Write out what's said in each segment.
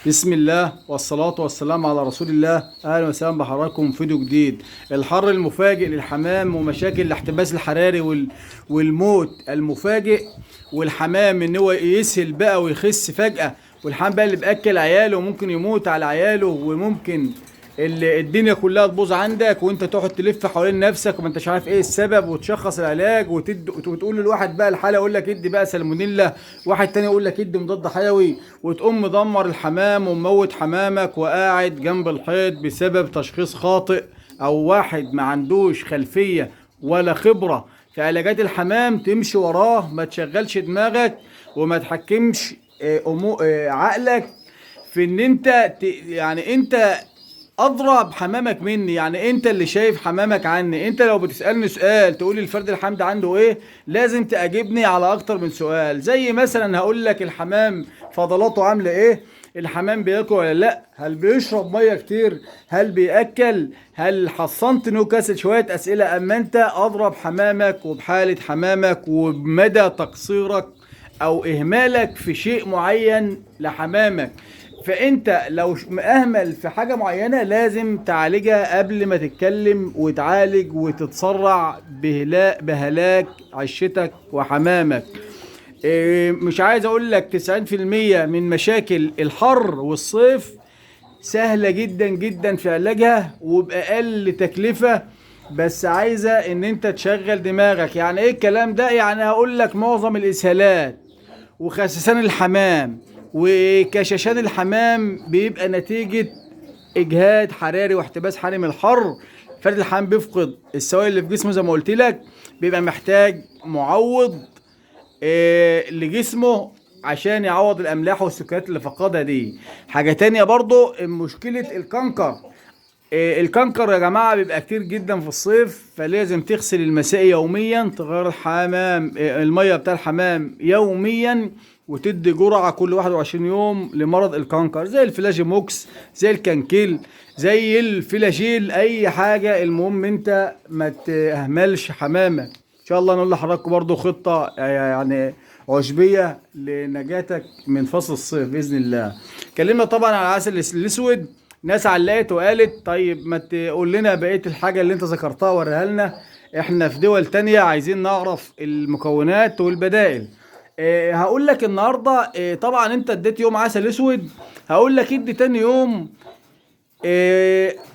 بسم الله والصلاة والسلام على رسول الله. أهلا وسهلا بحضراتكم في فيديو جديد. الحر المفاجئ للحمام ومشاكل الاحتباس الحراري والموت المفاجئ، والحمام إن هو يسهل بقى ويخس فجأة، والحمام بقى اللي بأكل عياله وممكن يموت على عياله، وممكن الدنيا كلها تبوظ عندك وانت تقعد تلف حوالين نفسك وما انتش عارف ايه السبب، وتشخص العلاج وتقول للواحد بقى الحاله يقول لك ادي بقى سالمونيلا، واحد تاني يقول لك ادي مضاد حيوي، وتقوم مدمر الحمام وموت حمامك وقاعد جنب الحيط بسبب تشخيص خاطئ، او واحد ما عندوش خلفيه ولا خبره في علاجات الحمام تمشي وراه. ما تشغلش دماغك وما تحكمش عقلك في ان انت يعني انت اضرب حمامك مني، يعني انت اللي شايف حمامك عني. انت لو بتسالني سؤال تقول لي الفرد الحمد عنده ايه، لازم تجيبني على اكتر من سؤال. زي مثلا هقول لك الحمام فضلاته عامله ايه، الحمام بياكل ولا لا، هل بيشرب ميه كتير، هل بياكل، هل حصنت نيوكاسل. شويه اسئله. اما انت اضرب حمامك وبحاله حمامك وبمدى تقصيرك او اهمالك في شيء معين لحمامك. فانت لو اهمل في حاجه معينه لازم تعالجها قبل ما تتكلم وتعالج وتتسرع بهلاك عشتك وحمامك. مش عايز اقول لك 90% من مشاكل الحر والصيف سهله جدا جدا في علاجها وباقل تكلفه، بس عايزه ان انت تشغل دماغك. يعني ايه الكلام ده؟ يعني هقول لك معظم الاسهالات وخسسان الحمام وكشاشان الحمام بيبقى نتيجة إجهاد حراري واحتباس حراري من الحر. فرد الحمام بيفقد السوائل اللي في جسمه زي ما قلت لك، بيبقى محتاج معوض لجسمه عشان يعوض الأملاح والسكريات اللي فقدها دي. حاجة تانية برضو مشكلة الكنكر. الكنكر يا جماعة بيبقى كتير جدا في الصيف، فلازم تغسل المساء يوميا، تغير الحمام المية بتاع الحمام يوميا، وتدي جرعة كل 21 يوم لمرض الكنكر، زي الفلاجيموكس، زي الكانكيل، زي الفلاجيل، اي حاجة. المهم انت ما تهملش حمامك. ان شاء الله نقول لحضراتكم برضو خطة يعني عشبية لنجاتك من فصل الصيف بإذن الله. اتكلمنا طبعا على العسل الاسود. ناس علقت وقالت طيب ما تقول لنا بقية الحاجة اللي انت ذكرتها وريها لنا، احنا في دول تانية عايزين نعرف المكونات والبدائل. هقول لك النهاردة طبعا انت اديت يوم عسل اسود، هقول لك ادي تاني يوم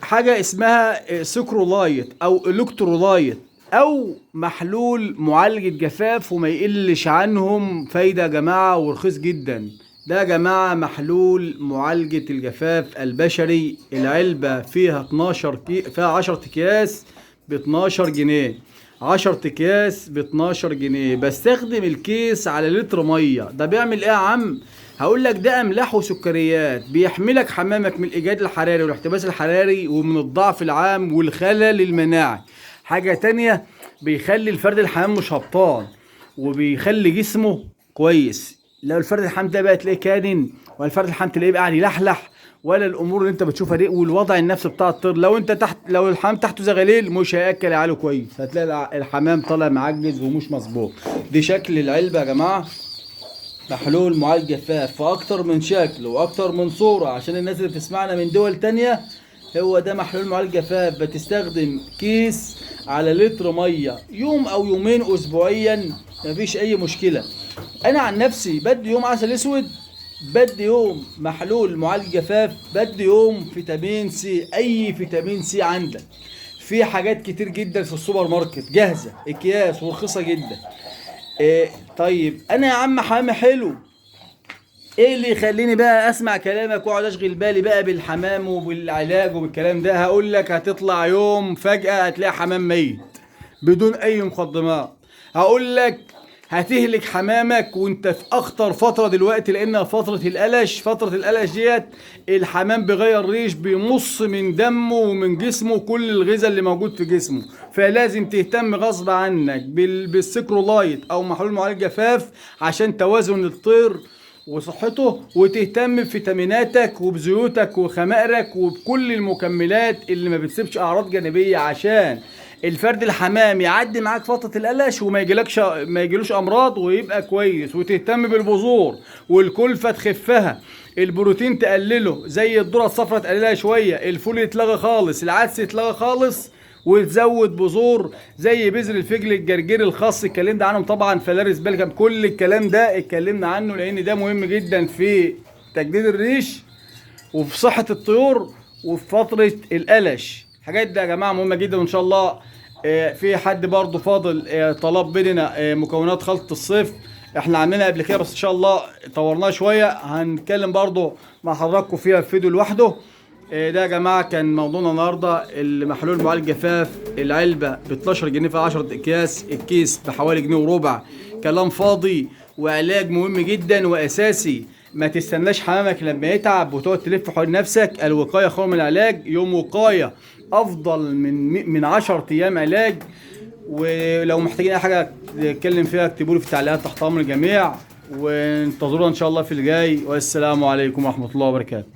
حاجة اسمها سكرولايت او الكترولايت او محلول معالجة جفاف، وما يقلش عنهم فايدة يا جماعة ورخيص جدا. ده يا جماعة محلول معالجة الجفاف البشري، العلبة فيها 12 فيها 10 اكياس ب 12 جنيه، 10 اكياس ب 12 جنيه. بستخدم الكيس على لتر مية. ده بيعمل ايه يا عم؟ هقول لك ده املاح وسكريات، بيحملك حمامك من الاجهاد الحراري والاحتباس الحراري ومن الضعف العام والخلل المناعي. حاجة تانية، بيخلي الفرد الحمام مش هبطان وبيخلي جسمه كويس. لو الفرد الحمام ده بقى تلاقيه كانن، ولا الفرد الحمام تلاقيه قاعد يلحلح، ولا الامور اللي انت بتشوفها دي، والوضع النفسي بتاع الطير. لو انت تحت، لو الحمام تحته زغليل مش هياكل عياله كويس، هتلاقي الحمام طالع معجز ومش مظبوط. دي شكل العلبه يا جماعه، محلول معالج جفاف في اكتر من شكل واكتر من صورة عشان الناس اللي بتسمعنا من دول تانية. هو ده محلول معالج جفاف، بتستخدم كيس على لتر مية يوم او يومين اسبوعيا، مفيش اي مشكلة. انا عن نفسي بدي يوم عسل اسود، بدي يوم محلول معالج جفاف، بدي يوم فيتامين سي. اي فيتامين سي عندك في حاجات كتير جدا في السوبر ماركت جاهزة اكياس ورخيصة جدا. إيه طيب انا يا عم حمامي حلو، ايه اللي يخليني بقى اسمع كلامك واقعد اشغل بالي بقى بالحمام وبالعلاج وبالكلام ده؟ هقول لك هتطلع يوم فجأة هتلاقي حمام ميت بدون اي مقدمات. هقول لك هتهلك حمامك وانت في اخطر فترة دلوقتي، لانها فترة القلش. فترة القلش ديت الحمام بيغير ريش، بيمص من دمه ومن جسمه كل الغذاء اللي موجود في جسمه، فلازم تهتم غصب عنك بالسكرولايت او محلول معالج جفاف عشان توازن الطير وصحته، وتهتم بفيتاميناتك وبزيوتك وخمائرك وبكل المكملات اللي ما بتسيبش اعراض جانبية، عشان الفرد الحمام يعدي معاك فترة القلش وما يجيلكش ما يجيلوش امراض ويبقى كويس، وتهتم بالبذور والكلفة تخفها، البروتين تقلله زي الذرة الصفراء تقللها شوية، الفول يتلغى خالص، العدس يتلغى خالص، وتزود بذور زي بذر الفجل، الجرجير، الخس، اتكلمنا عنهم طبعا، فلارس بلغم، كل الكلام ده اتكلمنا عنه لان ده مهم جدا في تجديد الريش وفي صحة الطيور وفي فترة القلش. الحاجات دي يا جماعة مهمة جدا. وان شاء الله في حد برضو فاضل طلب مننا مكونات خلطة الصيف، احنا عاملينها قبل كده بس ان شاء الله طورناها شوية، هنتكلم برضو مع حضراتكم فيها في فيديو لوحده. ده يا جماعة كان موضوعنا النهاردة، المحلول معالج جفاف، العلبة ب 12 جنيه في 10 اكياس، الكيس بحوالي جنيه وربع، كلام فاضي وعلاج مهم جدا واساسي. ما تستناش حمامك لما يتعب وتقعد تلف حول نفسك، الوقاية خير من العلاج، يوم وقاية افضل من 10 ايام علاج. ولو محتاجين اي حاجة نتكلم فيها اكتبوا لي في التعليقات، تحت امر الجميع، وانتظرونا ان شاء الله في الجاي، والسلام عليكم ورحمة الله وبركاته.